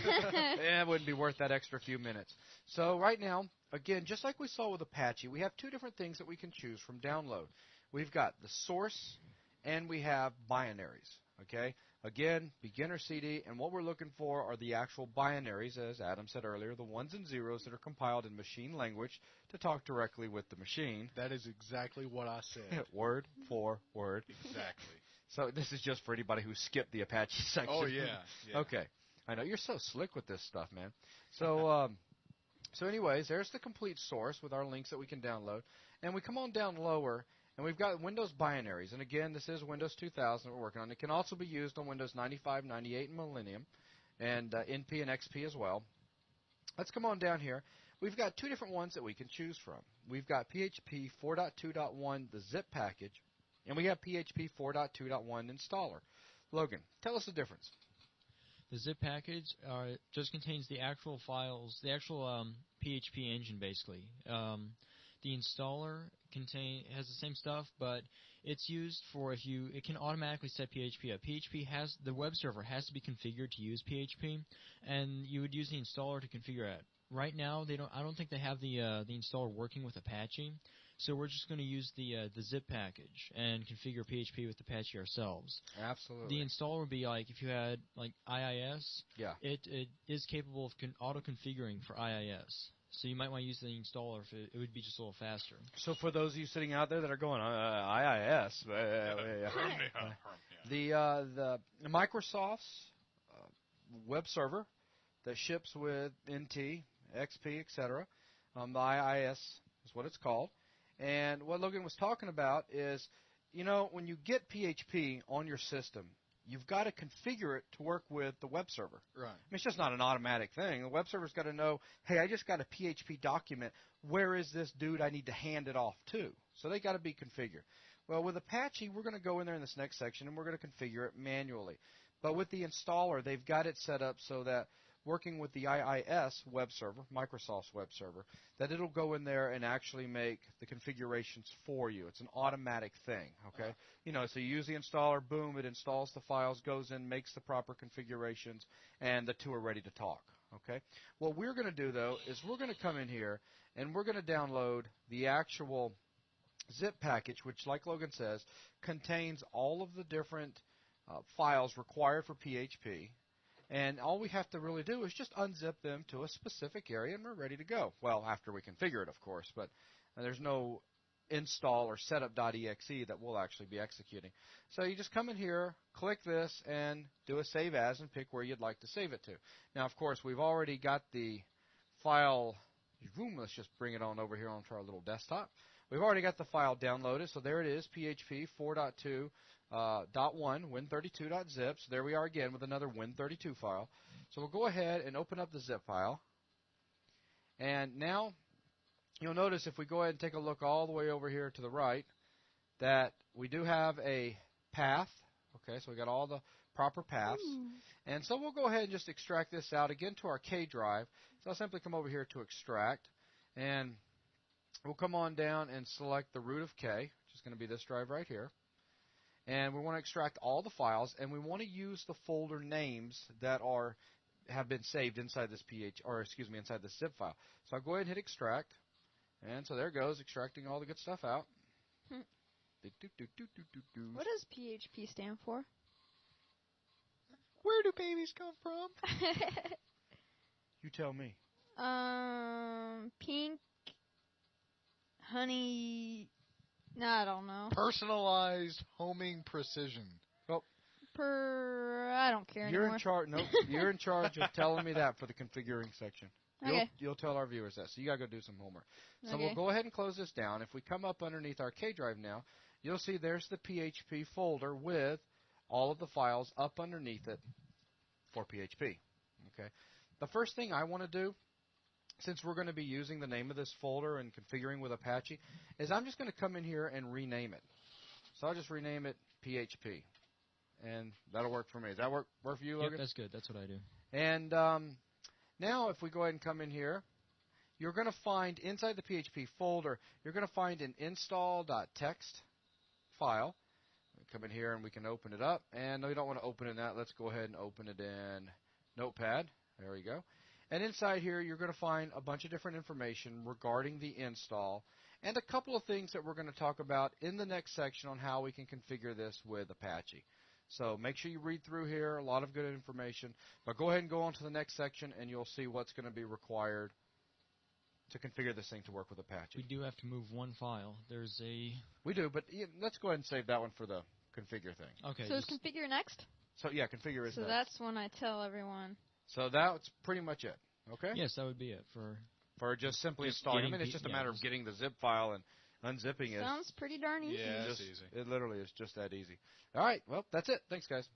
It wouldn't be worth that extra few minutes. So right now, again, just like we saw with Apache, we have two different things that we can choose from download. We've got the source and we have binaries. Okay? Again, beginner CD, and what we're looking for are the actual binaries, as Adam said earlier, the ones and zeros that are compiled in machine language to talk directly with the machine. That is exactly what I said. Word for word. Exactly. So this is just for anybody who skipped the Apache section. Oh, yeah. Okay. I know. You're so slick with this stuff, man. So, so anyways, there's the complete source with our links that we can download. And we come on down lower, and we've got Windows binaries. And again, this is Windows 2000 that we're working on. It can also be used on Windows 95, 98, and Millennium, and NP and XP as well. Let's come on down here. We've got two different ones that we can choose from. We've got PHP 4.2.1, the zip package, and we have PHP 4.2.1 installer. Logan, tell us the difference. The zip package just contains the actual files, the actual PHP engine, basically. The installer has the same stuff, but it's used for it can automatically set PHP up. The web server has to be configured to use PHP, and you would use the installer to configure it. Right now, I don't think they have the installer working with Apache, so we're just going to use the zip package and configure PHP with Apache ourselves. Absolutely. The installer would be like if you had like IIS. Yeah. It is capable of auto configuring for IIS. So you might want to use the installer if it would be just a little faster. So for those of you sitting out there that are going, IIS, the Microsoft's web server that ships with NT, XP, etc., the IIS is what it's called. And what Logan was talking about is, when you get PHP on your system, you've got to configure it to work with the web server. Right. I mean, it's just not an automatic thing. The web server's got to know, hey, I just got a PHP document. Where is this dude I need to hand it off to? So they got to be configured. Well, with Apache, we're going to go in there in this next section, and we're going to configure it manually. But with the installer, they've got it set up so that working with the IIS web server, Microsoft's web server, that it'll go in there and actually make the configurations for you. It's an automatic thing, okay? So you use the installer, boom, it installs the files, goes in, makes the proper configurations, and the two are ready to talk, okay? What we're going to do, though, is we're going to come in here, and we're going to download the actual zip package, which, like Logan says, contains all of the different files required for PHP. And all we have to really do is just unzip them to a specific area, and we're ready to go. Well, after we configure it, of course, but there's no install or setup.exe that we'll actually be executing. So you just come in here, click this, and do a save as, and pick where you'd like to save it to. Now, of course, we've already got the file. Let's just bring it on over here onto our little desktop. We've already got the file downloaded, so there it is, PHP 4.2. .1 win32.zip. So there we are again with another win32 file. So we'll go ahead and open up the zip file. And now you'll notice if we go ahead and take a look all the way over here to the right that we do have a path. Okay, so we got all the proper paths. And so we'll go ahead and just extract this out again to our K drive. So I'll simply come over here to extract, and we'll come on down and select the root of K, which is going to be this drive right here. And we want to extract all the files, and we want to use the folder names that have been saved inside this inside this zip file. So I'll go ahead and hit extract, and so there it goes, extracting all the good stuff out. What does PHP stand for? Where do babies come from? You tell me. Pink, honey. No, I don't know. Personalized homing precision. Oh, I don't care you're anymore. in charge. Nope, you're in charge of telling me that for the configuring section. Okay. You'll tell our viewers that. So you got to go do some homework. So Okay. we'll go ahead and close this down. If we come up underneath our K drive now, you'll see there's the PHP folder with all of the files up underneath it for PHP. Okay. The first thing I want to do, since we're going to be using the name of this folder and configuring with Apache, is I'm just going to come in here and rename it. So I'll just rename it PHP, and that'll work for me. Does that work for you, Logan? Yep, that's good. That's what I do. And now if we go ahead and come in here, you're going to find inside the PHP folder, you're going to find an install.txt file. We come in here and we can open it up. And no, you don't want to open it in that. Let's go ahead and open it in Notepad. There we go. And inside here, you're going to find a bunch of different information regarding the install and a couple of things that we're going to talk about in the next section on how we can configure this with Apache. So make sure you read through here, a lot of good information. But go ahead and go on to the next section, and you'll see what's going to be required to configure this thing to work with Apache. We do have to move one file. We do, but let's go ahead and save that one for the configure thing. Okay. So is configure next? So, yeah, configure is So next. that's when I tell everyone. So that's pretty much it, okay? Yes, that would be it For just simply Just installing. I getting mean, it's the- just a yeah, matter of just- getting the zip file and unzipping it. Sounds pretty darn easy. Yeah, Just- it's easy. It literally is just that easy. All right, well, that's it. Thanks, guys.